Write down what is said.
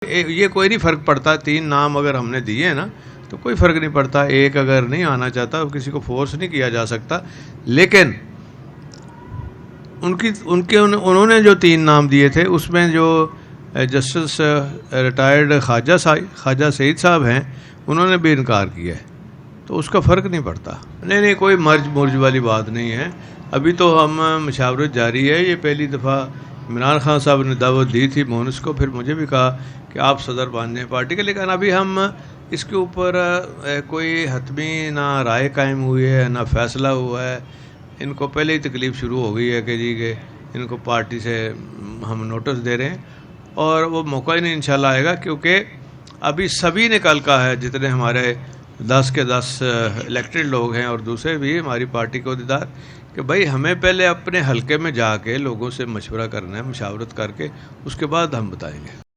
ये कोई नहीं फ़र्क पड़ता, 3 नाम अगर हमने दिए हैं ना तो कोई फ़र्क नहीं पड़ता। एक अगर नहीं आना चाहता तो किसी को फोर्स नहीं किया जा सकता। लेकिन उन्होंने जो 3 नाम दिए थे उसमें जो जस्टिस रिटायर्ड ख्वाजा सईद साहब हैं, उन्होंने भी इनकार किया है, तो उसका फ़र्क नहीं पड़ता। नहीं, कोई मर्ज मुर्ज वाली बात नहीं है। अभी तो हम मशावरत जारी है। ये पहली दफ़ा इमरान खान साहब ने दावत दी थी मोहनस को, फिर मुझे भी कहा कि आप सदर बन जाएं पार्टी के। लेकिन अभी हम इसके ऊपर कोई हतमी ना राय कायम हुई है ना फैसला हुआ है। इनको पहले ही तकलीफ़ शुरू हो गई है कि जी के इनको पार्टी से हम नोटिस दे रहे हैं, और वो मौका ही नहीं इंशाल्लाह आएगा, क्योंकि अभी सभी ने कल कहा है, जितने हमारे 10 के 10 इलेक्टेड लोग हैं और दूसरे भी हमारी पार्टी के अहदेदार, कि भाई हमें पहले अपने हलके में जाके लोगों से मशवरा करना है, मशावरत करके उसके बाद हम बताएंगे।